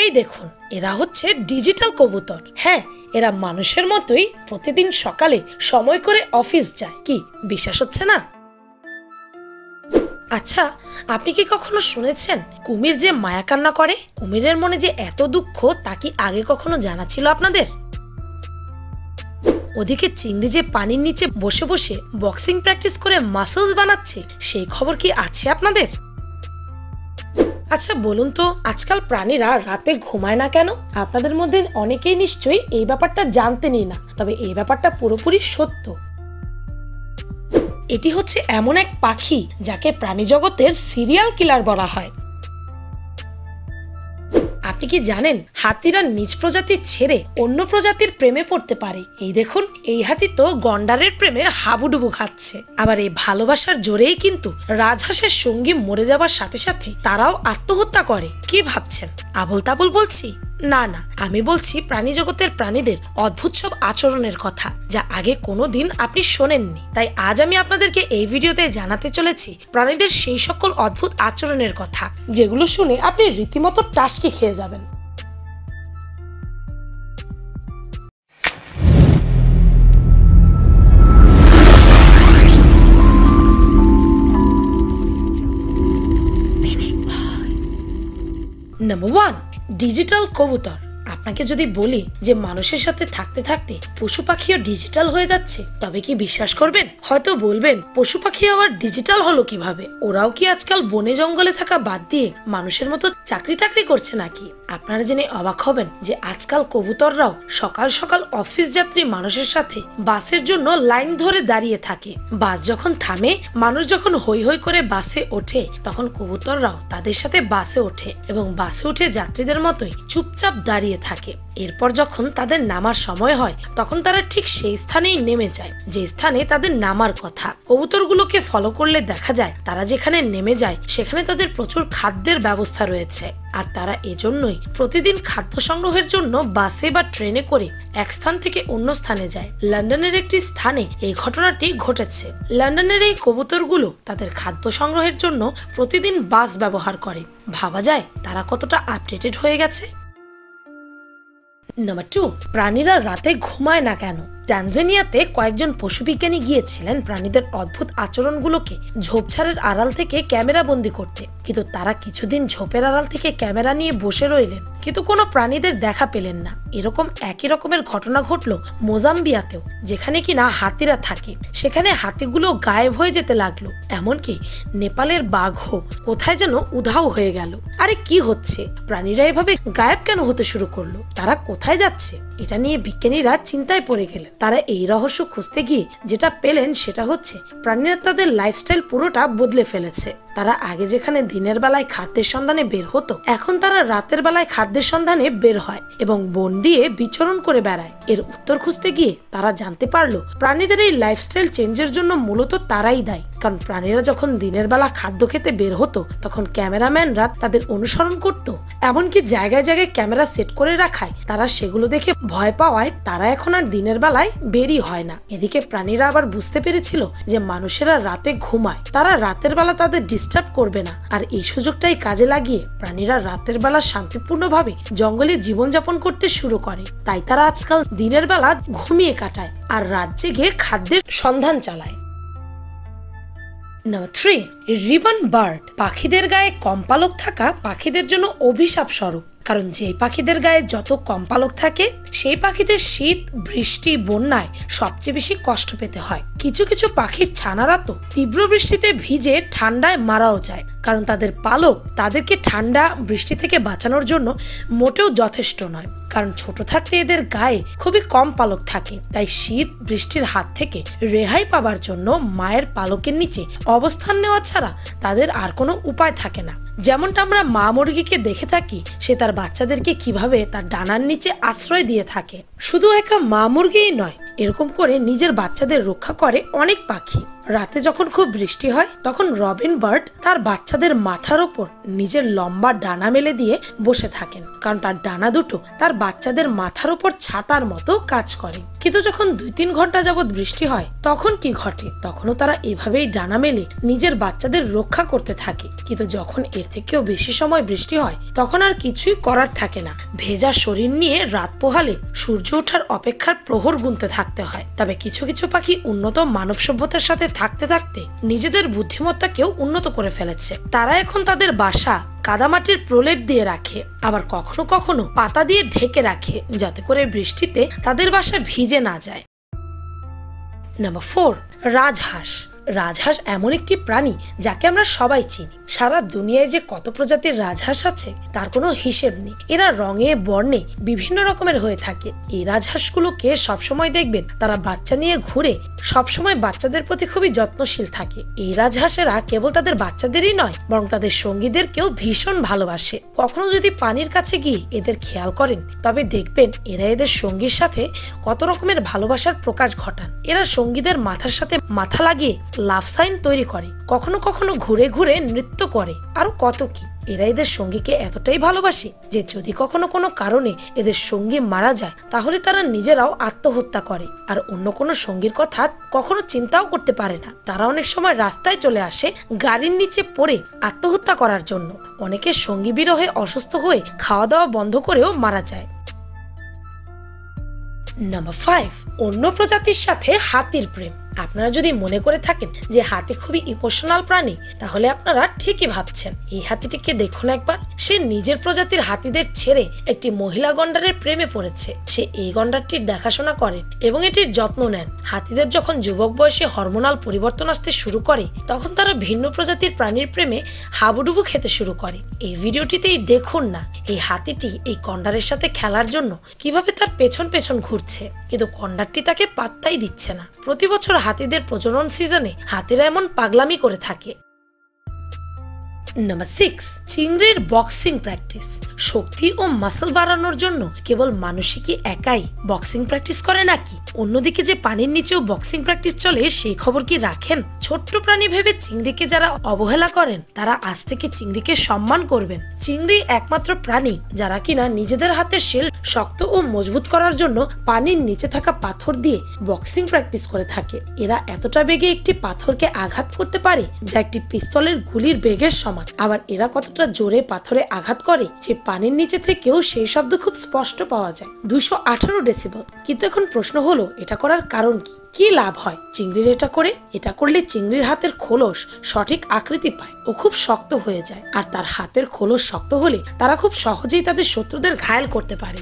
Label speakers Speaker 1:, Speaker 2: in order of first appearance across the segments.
Speaker 1: এই দেখুন, এরা হচ্ছে ডিজিটাল কবুতর। হ্যাঁ, এরা মানুষের মতোই প্রতিদিন সকালে সময় করে অফিস যায়। কি বিশ্বাস হচ্ছে না? আচ্ছা, আপনি কি কখনো শুনেছেন কুমির যে মায়া কান্না করে? কুমিরের মনে যে এত দুঃখ তা কি আগে কখনো জানা ছিল আপনাদের? ওদিকে চিংড়ি যে পানির নিচে বসে বসে বক্সিং প্র্যাকটিস করে মাসলস বানাচ্ছে, সেই খবর কি আছে আপনাদের? আচ্ছা বলুন তো, আজকাল প্রাণীরা রাতে ঘুমায় না কেন? আপনাদের মধ্যে অনেকেই নিশ্চয়ই এই ব্যাপারটা জানতেনই না, তবে এই ব্যাপারটা পুরোপুরি সত্য। এটি হচ্ছে এমন এক পাখি যাকে প্রাণী জগতের সিরিয়াল কিলার বলা হয়। আপনি কি জানেন হাতিরা নিজ প্রজাতি ছেড়ে অন্য প্রজাতির প্রেমে পড়তে পারে? এই দেখুন, এই হাতি তো গন্ডারের প্রেমে হাবুডুবু খাচ্ছে। আবার এই ভালোবাসার জোরেই কিন্তু রাজহাঁসের সঙ্গী মরে যাবার সাথে সাথে তারাও আত্মহত্যা করে। কি ভাবছেন আবল তাবল বলছি? না না, আমি বলছি প্রাণী জগতের প্রাণীদের অদ্ভুত সব আচরণের কথা, যা আগে কোনোদিন আপনি শোনেননি। তাই আজ আমি আপনাদেরকে এই ভিডিওতে জানাতে চলেছি প্রাণীদের সেই সকল অদ্ভুত আচরণের কথা, যেগুলো শুনে আপনি রীতিমতো টাসকি খেয়ে যাবেন। নাম্বার 1, ডিজিটাল কবুতর। আপনাকে যদি বলি যে মানুষের সাথে থাকতে থাকতে পশু পাখিও ডিজিটাল হয়ে যাচ্ছে, তবে কি বিশ্বাস করবেন? হয়তো বলবেন পশু পাখি আবার ডিজিটাল হলো কিভাবে? ওরাও কি আজকাল বনে জঙ্গলে থাকা বাদ দিয়ে মানুষের মতো চাকরি টাকরি করছে নাকি? আপনারা জেনে অবাক হবেন যে আজকাল কবুতররাও সকাল সকাল অফিস যাত্রী মানুষের সাথে বাসের জন্য লাইন ধরে দাঁড়িয়ে থাকে। বাস যখন থামে, মানুষ যখন হই হই করে বাসে ওঠে, তখন কবুতররাও তাদের সাথে বাসে ওঠে এবং বাসে উঠে যাত্রীদের মতোই চুপচাপ দাঁড়িয়ে থাকে। এরপর যখন তাদের নামার সময় হয়, তখন তারা ঠিক সেই স্থানেই নেমে যায় যে স্থানে তাদের নামার কথা। কবুতরগুলোকে ফলো করলে দেখা যায় তারা যেখানে নেমে যায় সেখানে তাদের প্রচুর খাদ্যের ব্যবস্থা রয়েছে, আর তারা এজন্যই প্রতিদিন খাদ্য সংগ্রহের জন্য বাসে বা ট্রেনে করে এক স্থান থেকে অন্য স্থানে যায়। লন্ডনের একটি স্থানে এই ঘটনাটি ঘটেছে। লন্ডনের এই কবুতরগুলো তাদের খাদ্য সংগ্রহের জন্য প্রতিদিন বাস ব্যবহার করে। ভাবা যায় তারা কতটা আপডেটেড হয়ে গেছে। নাম্বার 2, প্রাণীরা রাতে ঘুমায় না কেন? ট্যানজানিয়াতে কয়েকজন পশুবিজ্ঞানী গিয়েছিলেন প্রাণীদের অদ্ভুত আচরণগুলোকে ঝোপঝাড়ের আড়াল থেকে ক্যামেরা বন্দি করতে, কিন্তু তারা কিছুদিন ঝোপের আড়াল থেকে ক্যামেরা নিয়ে বসে রইলেন, কিন্তু কোনো প্রাণীদের দেখা পেলেন না। এরকম একই রকমের ঘটনা ঘটলো মোজাম্বিয়াতেও, যেখানে কিনা হাতিরা থাকে। সেখানে হাতিগুলো গায়েব হয়ে যেতে লাগলো, এমনকি নেপালের বাঘও কোথায় যেন উধাও হয়ে গেল। আরে কি হচ্ছে? প্রাণীরা এভাবে গায়েব কেন হতে শুরু করলো? তারা কোথায় যাচ্ছে? এটা নিয়ে বিজ্ঞানীরা চিন্তায় পড়ে গেলেন। তারা এই রহস্য খুঁজতে গিয়ে যেটা পেলেন সেটা হচ্ছে প্রাণীরা তাদের লাইফস্টাইল পুরোটা বদলে ফেলেছে। তারা আগে যেখানে দিনের বেলায় খাদ্যের সন্ধানে বের হতো, এখন তারা রাতের বেলায় খাদ্যের সন্ধানে বের হয় এবং বন দিয়ে বিচরণ করে বেড়ায়। এর উত্তর খুঁজতে গিয়ে তারা জানতে পারলো প্রাণীদের এই লাইফস্টাইল চেঞ্জের জন্য মূলত তারাই দায়ী। কারণ প্রাণীরা যখন দিনের বেলা খাদ্য খেতে বের হতো, তখন ক্যামেরাম্যানরা তাদের অনুসরণ করত, এমনকি জায়গায় জায়গায় ক্যামেরা সেট করে রাখায় তারা সেগুলো দেখে ভয় পাওয়ায় তারা এখন আর দিনের বেলায় বেরই হয় না। এদিকে প্রাণীরা আবার বুঝতে পেরেছিল যে মানুষেরা রাতে ঘুমায়, তারা রাতের বেলা তাদের ডিস্টার্ব করবে না, আর এই সুযোগটাই কাজে লাগিয়ে প্রাণীরা রাতের বেলা শান্তিপূর্ণভাবে জঙ্গলে জীবনযাপন করতে শুরু করে। তাই তারা আজকাল দিনের বেলা ঘুমিয়ে কাটায় আর রাত জেগে খাদ্যের সন্ধান চালায়। Number 3, ribbon bird. পাখিদের গায়ে কম পালক থাকা পাখিদের জন্য অভিশাপ স্বরূপ। কারণ যে পাখিদের গায়ে যত কম পালক থাকে, সেই পাখিদের শীত, বৃষ্টি, বন্যায় সবচেয়ে বেশি কষ্ট পেতে হয়। কিছু কিছু পাখির ছানারা তো তীব্র বৃষ্টিতে ভিজে ঠান্ডায় মারাও যায়, কারণ তাদের পালক তাদেরকে ঠান্ডা, বৃষ্টি থেকে বাঁচানোর জন্য মোটেও যথেষ্ট নয়। কারণ ছোট থাকতে এদের গায়ে খুবই কম পালক থাকে, তাই শীত, বৃষ্টির হাত থেকে রেহাই পাবার জন্য মায়ের পালকের নিচে অবস্থান নেওয়া ছাড়া তাদের আর কোনো উপায় থাকে না। যেমনটা আমরা মা মুরগিকে দেখে থাকি, সে তার বাচ্চাদেরকে কিভাবে তার ডানার নিচে আশ্রয় দিয়ে থাকে। শুধু একা মা মুরগিই নয়, এরকম করে নিজের বাচ্চাদের রক্ষা করে অনেক পাখি। রাতে যখন খুব বৃষ্টি হয় তখন রবিন বার্ড তার বাচ্চাদের মাথার ওপর নিজের লম্বা ডানা মেলে দিয়ে বসে থাকেন, কারণ তার ডানা দুটো তার বাচ্চাদের মাথার ওপর ছাতার মতো কাজ করে। কিন্তু যখন 2-3 ঘন্টা যাবৎ বৃষ্টি হয় তখন কি ঘটে? তখনও তারা এভাবেই ডানা মেলে নিজের বাচ্চাদের রক্ষা করতে থাকে। কিন্তু যখন এর থেকেও বেশি সময় বৃষ্টি হয় তখন আর কিছুই করার থাকে না। ভেজা শরীর নিয়ে রাত পোহালে সূর্য ওঠার অপেক্ষার প্রহর গুনতে থাকতে হয়। তবে কিছু কিছু পাখি উন্নত মানব সভ্যতার সাথে থাকতে থাকতে নিজেদের বুদ্ধিমত্তাকেও উন্নত করে ফেলেছে। তারা এখন তাদের বাসা কাদামাটির প্রলেপ দিয়ে রাখে, আবার কখনো কখনো পাতা দিয়ে ঢেকে রাখে, যাতে করে বৃষ্টিতে তাদের বাসা ভিজে না যায়। নাম্বার 4, রাজহাঁস। রাজহাঁস এমন একটি প্রাণী যাকে আমরা সবাই চিনি। সারা দুনিয়ায় যে কত প্রজাতির রাজহাঁস আছে তার কোনো হিসেব নেই। এরা রঙে বর্ণে বিভিন্ন রকমের হয়ে থাকে। এই রাজহাঁসগুলোকে সবসময় দেখবেন তারা বাচ্চা নিয়ে ঘুরে, সবসময় বাচ্চাদের প্রতি খুবই যত্নশীল থাকে। এই রাজহাঁসেরা কেবল তাদের বাচ্চাদেরই নয়, বরং তাদের সঙ্গীদেরকেও ভীষণ ভালোবাসে। কখনো যদি পানির কাছে গিয়ে এদের খেয়াল করেন তবে দেখবেন এরা এদের সঙ্গীর সাথে কত রকমের ভালোবাসার প্রকাশ ঘটান। এরা সঙ্গীদের মাথার সাথে মাথা লাগিয়ে লাভ সাইন তৈরি করে, কখনো কখনো ঘুরে ঘুরে নৃত্য করে, আরো কত কি। এরা এদের সঙ্গীকে এতটাই ভালোবাসে যে যদি কখনো কোনো কারণে এদের সঙ্গী মারা যায় তাহলে তারা নিজেরাও আত্মহত্যা করে, আর অন্য কোনো সঙ্গীর কথা কখনো চিন্তাও করতে পারে না। তারা অনেক সময় রাস্তায় চলে আসে গাড়ির নিচে পড়ে আত্মহত্যা করার জন্য। অনেকের সঙ্গী বিরহে অসুস্থ হয়ে খাওয়া দাওয়া বন্ধ করেও মারা যায়। নাম্বার 5, অন্য প্রজাতির সাথে হাতির প্রেম। আপনারা যদি মনে করে থাকেন যে হাতি খুবই ইমোশনাল প্রাণী তাহলে আপনারা ঠিকই ভাবছেন। এই হাতিটিকে দেখুন একবার। সে নিজের প্রজাতির হাতিদের ছেড়ে একটি মহিলা গন্ডারের প্রেমে পড়েছে। সে এই গন্ডারটির দেখাশোনা করেন এবং এটির যত্ন নেন। হাতিদের যখন যুবক বয়সে হরমোনাল পরিবর্তন আসতে শুরু করে তখন তারা ভিন্ন প্রজাতির প্রাণীর প্রেমে হাবুডুবু খেতে শুরু করে। এই ভিডিওটিতেই দেখুন না এই হাতিটি এই গন্ডারের সাথে খেলার জন্য কিভাবে তার পেছন পেছন ঘুরছে, কিন্তু গন্ডারটি তাকে পাত্তাই দিচ্ছে না। প্রতি বছর হাতিদের প্রজনন সিজনে হাতিরা এমন পাগলামি করে থাকে। নাম্বার 6, চিংড়ির বক্সিং প্র্যাকটিস। শক্তি ও মাসল বাড়ানোর জন্য কেবল মানুষই কি একাই বক্সিং প্র্যাকটিস করে নাকি? অন্যদিকে যে পানির নিচেও বক্সিং প্র্যাকটিস চলে সেই খবর কি রাখেন? ছোট্ট প্রাণী ভেবে চিংড়িকে যারা অবহেলা করেন তারা আজ থেকে চিংড়িকে সম্মান করবেন। চিংড়ি একমাত্র প্রাণী যারা কিনা নিজেদের হাতের শেল শক্ত ও মজবুত করার জন্য পানির নিচে থাকা পাথর দিয়ে বক্সিং প্র্যাকটিস করে থাকে। এরা এতটা বেগে একটি পাথরকে আঘাত করতে পারে যা একটি পিস্তলের গুলির বেগের সমান। আবার এরা কতটা জোরে পাথরে আঘাত করে যে পানির নিচে থেকেও সেই শব্দ খুব স্পষ্ট পাওয়া যায়, 218 ডেসিবেল। কিন্তু এখন প্রশ্ন হলো এটা করার কারণ কি? কি লাভ হয় চিংড়ির এটা করে? এটা করলে চিংড়ির হাতের খোলস সঠিক আকৃতি পায় ও খুব শক্ত হয়ে যায়, আর তার হাতের খোলস শক্ত হলে তারা খুব সহজেই তাদের শত্রুদের ঘায়েল করতে পারে।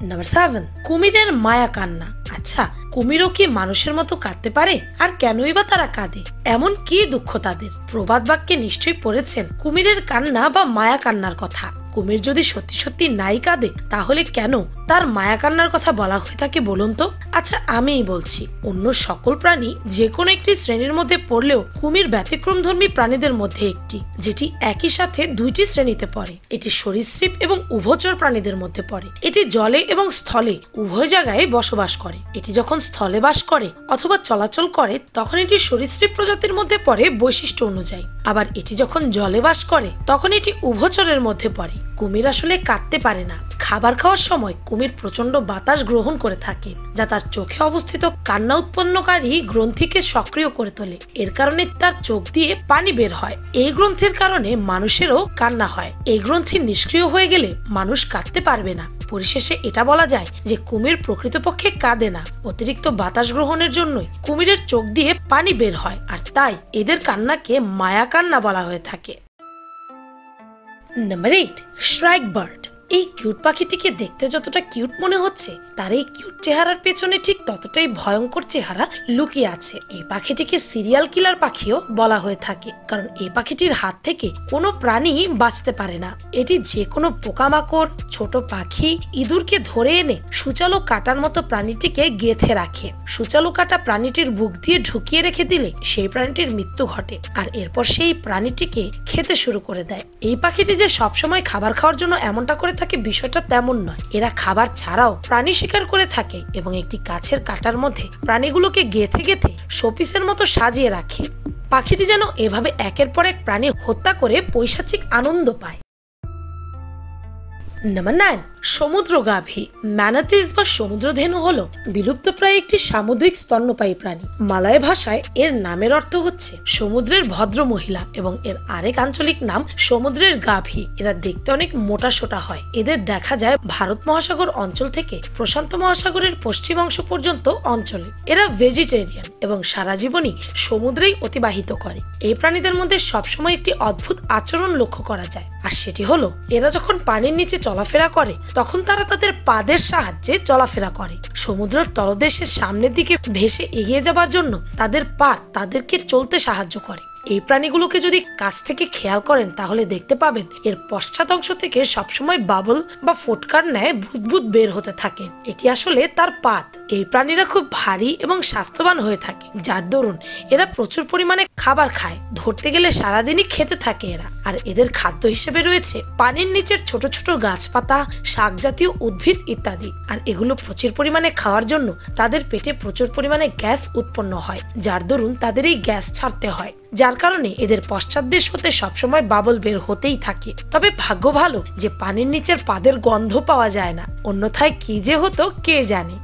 Speaker 1: নাম্বার 7, কুমিরের মায়া কান্না। আচ্ছা, কুমিরও কি মানুষের মতো কাঁদতে পারে? আর কেনই বা তারা কাঁদে? এমন কি দুঃখ তাদের? প্রবাদ বাক্যে নিশ্চয়ই পড়েছেন কুমিরের কান্না বা মায়া কান্নার কথা। কুমির যদি সত্যি সত্যি নাই কাঁদে তাহলে কেন তার মায়া কান্নার কথা বলা হয়ে থাকে বলুন তো? আচ্ছা, আমিই বলছি। অন্য সকল প্রাণী যে কোনো একটি শ্রেণীর মধ্যে পড়লেও কুমির ব্যতিক্রমধর্মী প্রাণীদের মধ্যে একটি, যেটি একই সাথে 2টি শ্রেণীতে পড়ে। এটি সরীসৃপ এবং উভচর প্রাণীদের মধ্যে পড়ে। এটি জলে এবং স্থলে উভয় জায়গায় বসবাস করে। এটি যখন স্থলে বাস করে অথবা চলাচল করে তখন এটি সরীসৃপ প্রজাতির মধ্যে পড়ে বৈশিষ্ট্য অনুযায়ী। আবার এটি যখন জলে বাস করে তখন এটি উভচরের মধ্যে পড়ে। কুমির আসলে কাঁদতে পারে না। খাবার খাওয়ার সময় কুমির প্রচন্ড বাতাস গ্রহণ করে থাকে যা তার চোখে অবস্থিত কান্না উৎপন্নকারী গ্রন্থিকে সক্রিয় করে তোলে। এর কারণে তার চোখ দিয়ে পানি বের হয়। এই গ্রন্থির কারণে মানুষেরও কান্না হয়। এই গ্রন্থি নিষ্ক্রিয় হয়ে গেলে মানুষ কাঁদতে পারবে না। পরিশেষে এটা বলা যায় যে কুমির প্রকৃতপক্ষে কাঁদে না। অতিরিক্ত বাতাস গ্রহণের জন্যই কুমিরের চোখ দিয়ে পানি বের হয়, আর তাই এদের কান্নাকে মায়া কান্না বলা হয়ে থাকে। Number 8, shrike bird. এই কিউট পাখিটিকে দেখতে যতটা কিউট মনে হচ্ছে তার এই কিউট চেহারার পেছনে ঠিক ততটাই ভয়ঙ্কর চেহারা লুকিয়ে আছে। এই পাখিটিকে সিরিয়াল কিলার পাখিও বলা হয়ে থাকে, কারণ এই পাখিটির হাত থেকে কোনো প্রাণী বাঁচতে পারে না। এটি যে কোনো পোকামাকড়, ছোট পাখি, ইঁদুরকে ধরে এনে সূচালো কাটার মতো প্রাণীটিকে গেঁথে রাখে। সূচালো কাটা প্রাণীটির বুক দিয়ে ঢুকিয়ে রেখে দিলে সেই প্রাণীটির মৃত্যু ঘটে, আর এরপর সেই প্রাণীটিকে খেতে শুরু করে দেয়। এই পাখিটি যে সবসময় খাবার খাওয়ার জন্য এমনটা করে থাকে বিষয়টা তেমন নয়। এরা খাবার ছাড়াও প্রাণী শিকার করে থাকে এবং একটি গাছের কাঁটার মধ্যে প্রাণীগুলোকে গেঁথে গেঁথে শোপিসের মতো সাজিয়ে রাখে। পাখিটি যেন এভাবে একের পর এক প্রাণী হত্যা করে পৈশাচিক আনন্দ পায়। নাম্বার 9, সমুদ্র গাভী। ম্যানাটিস বা সমুদ্রধেনু হলো বিলুপ্তপ্রায় একটি সামুদ্রিক স্তন্যপায়ী প্রাণী। মালয় ভাষায় এর নামের অর্থ হচ্ছে সমুদ্রের ভদ্র মহিলা এবং এর আরেক আঞ্চলিক নাম সমুদ্রের গাভী। এরা দেখতে অনেক মোটা সোটা হয়। এদের দেখা যায় ভারত মহাসাগর অঞ্চল থেকে প্রশান্ত মহাসাগরের পশ্চিম অংশ পর্যন্ত অঞ্চলে। এরা ভেজিটেরিয়ান এবং সারা জীবনই সমুদ্রেই অতিবাহিত করে। এই প্রাণীদের মধ্যে সবসময় একটি অদ্ভুত আচরণ লক্ষ্য করা যায়, আর সেটি হলো এরা যখন পানির নিচে চলাফেরা করে তখন তারা তাদের পাদের সাহায্যে চলাফেরা করে। সমুদ্রের তলদেশের সামনের দিকে ভেসে এগিয়ে যাবার জন্য তাদের পা তাদেরকে চলতে সাহায্য করে। এই প্রাণীগুলোকে যদি কাছ থেকে খেয়াল করেন তাহলে দেখতে পাবেন এর পশ্চাৎ অংশ থেকে সবসময় বাবল বা ফোটকার ন্যায় বুদবুদ বের হতে থাকে। এটি আসলে তার পাত। এই প্রাণীরা খুব ভারী এবং স্বাস্থ্যবান হয়ে থাকে, যার দরুন এরা প্রচুর পরিমাণে খাবার খায়। ধরতে গেলে সারাদিনই খেতে থাকে এরা। আর এদের খাদ্য হিসেবে রয়েছে পানির নিচের ছোট ছোট গাছপাতা, শাক জাতীয় উদ্ভিদ ইত্যাদি। আর এগুলো প্রচুর পরিমাণে খাওয়ার জন্য তাদের পেটে প্রচুর পরিমাণে গ্যাস উৎপন্ন হয়, যার দরুন তাদের এই গ্যাস ছাড়তে হয়, যার কারণে এদের পশ্চাৎদেশ হতে সবসময় বাবল বের হতেই থাকে। তবে ভাগ্য ভালো যে পানির নিচের পাদের গন্ধ পাওয়া যায় না, অন্যথায় কি যে হতো কে জানে।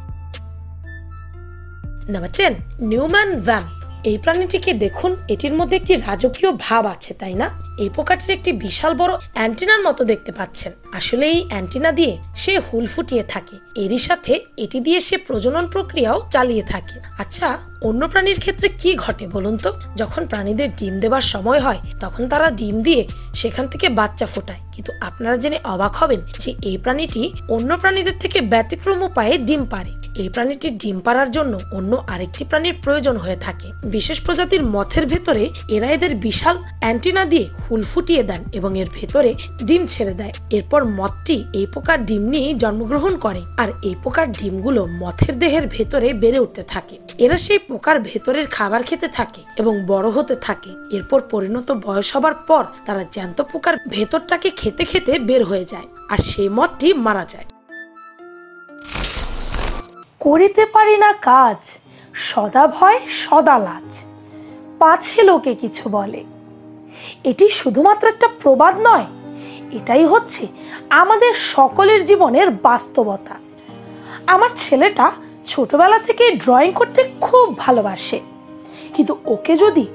Speaker 1: Number 10, Newman vamp. এই প্রাণীটিকে দেখুন, এটির মধ্যে একটি রাজকীয় ভাব আছে, তাই না? এই পোকাটির একটি বিশাল বড় অ্যান্টিনার মতো দেখতে পাচ্ছেন। আসলে এই অ্যান্টিনা দিয়ে সে হুল ফুটিয়ে থাকে। এরই সাথে এটি দিয়ে সে প্রজনন প্রক্রিয়াও চালিয়ে থাকে। আচ্ছা, অন্য প্রাণীর ক্ষেত্রে কি ঘটে বলুন তো? যখন প্রাণীদের ডিম দেবার সময় হয় তখন তারা ডিম দিয়ে সেখান থেকে বাচ্চা ফোটায়, কিন্তু আপনারা জেনে অবাক হবেন যে এই প্রাণীটি অন্য প্রাণীদের থেকে ব্যতিক্রম উপায়ে ডিম পাড়ে। এই প্রাণীটির ডিম পাড়ার জন্য অন্য আরেকটি প্রাণীর প্রয়োজন হয়ে থাকে। বিশেষ প্রজাতির মথের ভেতরে এরা এদের বিশাল অ্যান্টিনা দিয়ে হুল ফুটিয়ে দেন এবং এর ভেতরে ডিম ছেড়ে দেয়। এরপর মথটি এই পোকার ডিম নিয়ে জন্মগ্রহণ করে, আর এই পোকার ডিমগুলো মথের দেহের ভেতরে বেড়ে উঠতে থাকে। এরা সেই পোকার ভেতরের খাবার খেতে থাকে এবং বড় হতে থাকে। এরপর পরিণত বয়স হবার পর তারা জ্যান্ত পোকার ভেতরটাকে খেতে খেতে বের হয়ে যায়, আর সেই মথটি মারা যায়।
Speaker 2: করিতে পারি না কাজ, সদা ভয় সদা লাজ, পাছে লোকে কিছু বলে। এটি শুধুমাত্র একটা প্রবাদ নয়, এটাই হচ্ছে আমাদের সকলের জীবনের বাস্তবতা। আমার ছেলেটা ছোটবেলা থেকে ড্রয়িং করতে খুব ভালোবাসে, কিন্তু ওকে যদি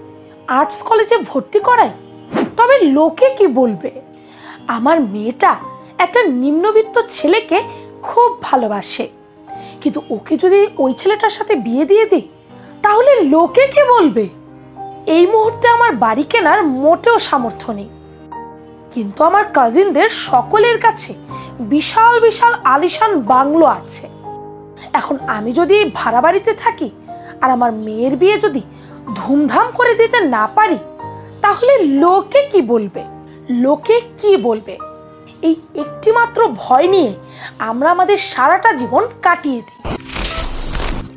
Speaker 2: আর্টস কলেজে ভর্তি করাই তবে লোকে কি বলবে? আমার মেয়েটা একটা নিম্নবিত্ত ছেলেকে খুব ভালোবাসে, কিন্তু ওকে যদি ওই ছেলেটার সাথে বিয়ে দিয়ে দিই তাহলে লোকে কি বলবে? এই মুহূর্তে আমার বাড়ি কেনার মোটেও সামর্থ্য নেই, কিন্তু আমার কাজিনদের সকলের কাছে বিশাল বিশাল আলিশান বাংলো আছে। এখন আমি যদি ভাড়া বাড়িতে থাকি আর আমার মেয়ের বিয়ে যদি ধুমধাম করে দিতে না পারি তাহলে লোকে কি বলবে? লোকে কি বলবে? এই একটি মাত্র ভয় নিয়ে আমরা আমাদের সারাটা জীবন কাটিয়ে দিই।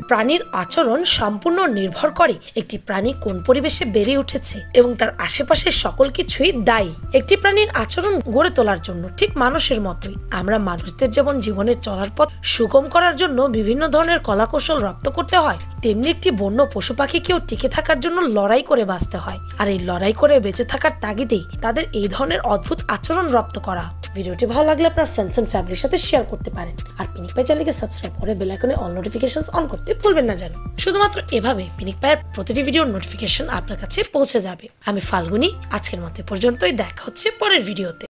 Speaker 1: প্রাণীর আচরণ সম্পূর্ণ নির্ভর করে একটি প্রাণী কোন পরিবেশে বেড়ে উঠেছে এবং তার আশেপাশের সকল কিছুই দায়ী একটি প্রাণীর আচরণ গড়ে তোলার জন্য। ঠিক মানুষের মতোই আমরা মানুষদের যেমন জীবনের চলার পথ সুগম করার জন্য বিভিন্ন ধরনের কলাকৌশল রপ্ত করতে হয়, তেমনি একটি বন্য পশু পাখিকেও টিকে থাকার জন্য লড়াই করে বাঁচতে হয়। আর এই লড়াই করে বেঁচে থাকার তাগিদেই তাদের এই ধরনের অদ্ভুত আচরণ রপ্ত করা। ভিডিওটি ভালো লাগলে আপনার ফ্রেন্ডস এন্ড ফ্যামিলির সাথে শেয়ার করতে পারেন, আর পিনিক পাই চ্যানেলকে সাবস্ক্রাইব করে বেল আইকনে অল নোটিফিকেশনস অন করতে ভুলবেন না যেন। শুধুমাত্র এভাবে পিনিক পায়ের প্রতিটি ভিডিওর নোটিফিকেশন আপনার কাছে পৌঁছে যাবে। আমি ফাল্গুনি, আজকের মতো পর্যন্তই। দেখা হচ্ছে পরের ভিডিওতে।